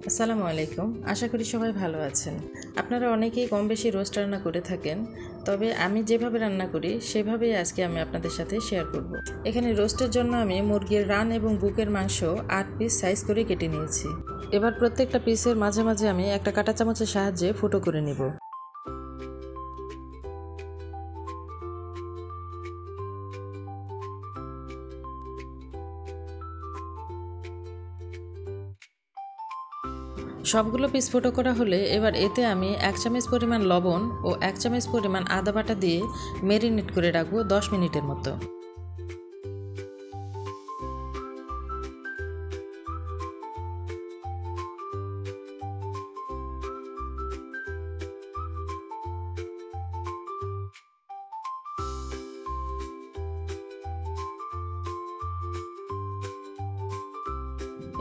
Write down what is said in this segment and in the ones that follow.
আসসালামু আলাইকুম। আশা করি সবাই ভালো আছেন। আপনারা অনেকেই কম বেশি রোস্ট রান্না করে থাকেন, তবে আমি যেভাবে রান্না করি সেভাবেই আজকে আমি আপনাদের সাথে শেয়ার করব। এখানে রোস্টের জন্য আমি মুরগির রান এবং বুকের মাংস 8 পিস সাইজ করে কেটে নিয়েছি। এবার প্রত্যেকটা পিসের মাঝে মাঝে আমি একটা কাঁটা চামচের সাহায্যে ফুটো করে নিব। সবগুলো পিস ফুটো করা হলে এবার এতে আমি 1 চামচ পরিমাণ লবণ ও 1 চামচ পরিমাণ আদা বাটা দিয়ে ম্যারিনেট করে রাখবো 10 মিনিটের মতো।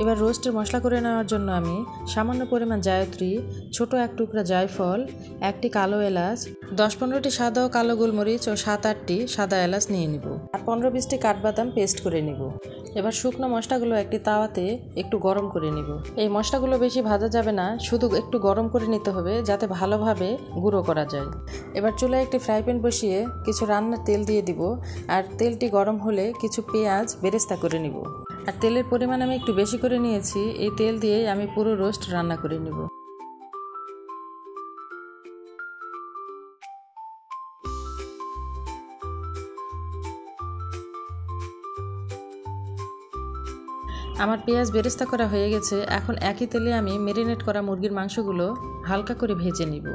এবার রোস্টের মশলা করে নেওয়ার জন্য আমি সামান্য পরিমাণ জায়ত্রী, ছোট এক টুকরা জায়ফল, একটি কালো এলাচ, 10-15টি সাদা ও কালো গোলমরিচ ও 7-8টি সাদা এলাচ নিয়ে নিব আর 15-20টি কাঠবাদাম পেস্ট করে নিব। এবার শুকনো মশলাগুলো একটি তাওয়াতে একটু গরম করে নিব। এই মশলাগুলো বেশি ভাজা যাবে না, শুধু একটু গরম করে নিতে হবে যাতে ভালোভাবে গুঁড়ো করা যায়। এবার চুলায় একটি ফ্রাই প্যান বসিয়ে কিছু রান্নার তেল দিয়ে দিব আর তেলটি গরম হলে কিছু পেঁয়াজ বেরেস্তা করে নিব। আর তেলের পরিমাণ আমি একটু বেশি করে নিয়েছি। এই তেল দিয়ে আমি পুরো রোস্ট রান্না করে নিব। আমার পেঁয়াজ বেরেস্তা করা হয়ে গেছে। এখন একই তেলে আমি ম্যারিনেট করা মুরগির মাংসগুলো হালকা করে ভেজে নিব।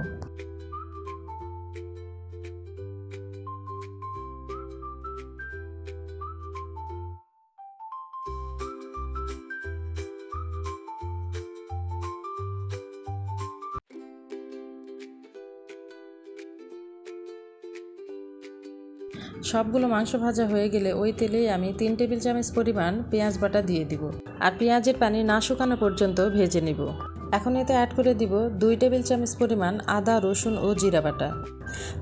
সবগুলো মাংস ভাজা হয়ে গেলে ওই তেলেই আমি 3 টেবিল চামচ পরিমাণ পেঁয়াজ বাটা দিয়ে দিব আর পেঁয়াজের পানি না শুকানো পর্যন্ত ভেজে নিব। এখন এতে অ্যাড করে দিব 2 টেবিল চামচ পরিমাণ আদা, রসুন ও জিরা বাটা।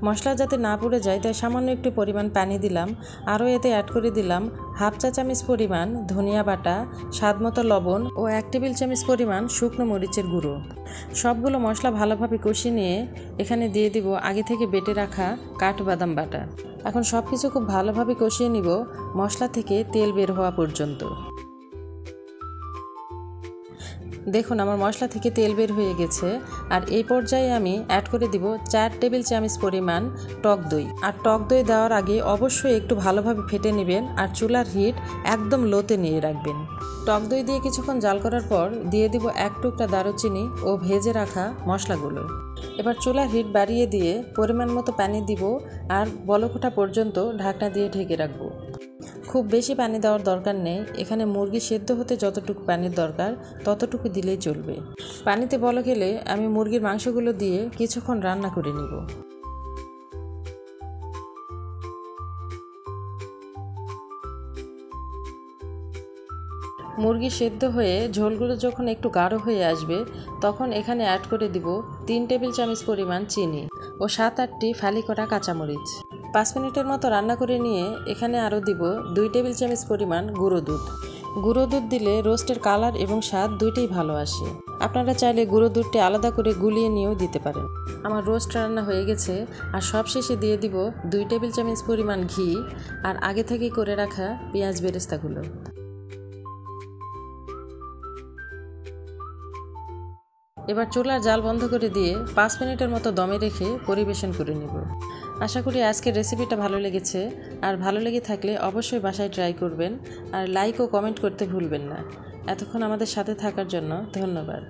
মশলা যাতে না পুড়ে যায় তাই সামান্য একটু পরিমাণ পানি দিলাম। আরও এতে অ্যাড করে দিলাম 1/2 চা চামচ পরিমাণ ধনিয়া বাটা, স্বাদমতো লবণ ও 1 টেবিল চামচ পরিমাণ শুকনো মরিচের গুঁড়ো। সবগুলো মশলা ভালোভাবে কষিয়ে নিয়ে এখানে দিয়ে দিব আগে থেকে বেটে রাখা কাঠবাদাম বাটা। এখন সব কিছু খুব ভালোভাবে কষিয়ে নিব মশলা থেকে তেল বের হওয়া পর্যন্ত। দেখুন আমার মশলা থেকে তেল বের হয়ে গেছে আর এই পর্যায়ে আমি অ্যাড করে দিব 4 টেবিল চামচ পরিমাণ টক দই। আর টক দই দেওয়ার আগে অবশ্যই একটু ভালোভাবে ফেটে নেবেন আর চুলার হিট একদম লোতে নিয়ে রাখবেন। টক দই দিয়ে কিছুক্ষণ জাল করার পর দিয়ে দিব 1 টুকরা দারুচিনি ও ভেজে রাখা মশলাগুলো। এবার চুলার হিট বাড়িয়ে দিয়ে পরিমাণ মতো পানি দিব আর বলক ওঠা পর্যন্ত ঢাকনা দিয়ে ঢেকে রাখবো। খুব বেশি পানি দেওয়ার দরকার নেই। এখানে মুরগি সেদ্ধ হতে যতটুকু পানির দরকার ততটুকু দিলেই চলবে। পানিতে বলক এলে আমি মুরগির মাংসগুলো দিয়ে কিছুক্ষণ রান্না করে নিব। মুরগি সেদ্ধ হয়ে ঝোলগুলো যখন একটু গাঢ় হয়ে আসবে তখন এখানে অ্যাড করে দিব 3 টেবিল চামচ পরিমাণ চিনি ও 7-8টি ফালি করা কাঁচামরিচ। 5 মিনিটের মতো রান্না করে নিয়ে এখানে আরও দিব 2 টেবিল চামচ পরিমাণ গুঁড়ো দুধ। গুঁড়ো দুধ দিলে রোস্টের কালার এবং স্বাদ দুইটাই ভালো আসে। আপনারা চাইলে গুঁড়ো দুধটি আলাদা করে গুলিয়ে নিয়েও দিতে পারেন। আমার রোস্ট রান্না হয়ে গেছে আর সবশেষে দিয়ে দিব 2 টেবিল চামচ পরিমাণ ঘি আর আগে থেকেই করে রাখা পেঁয়াজ বেরেস্তাগুলো। এবার চুলার জাল বন্ধ করে দিয়ে 5 মিনিটের মতো দমে রেখে পরিবেশন করে নেব। আশা করি আজকের রেসিপিটা ভালো লেগেছে আর ভালো লেগে থাকলে অবশ্যই বাসায় ট্রাই করবেন আর লাইক ও কমেন্ট করতে ভুলবেন না। এতক্ষণ আমাদের সাথে থাকার জন্য ধন্যবাদ।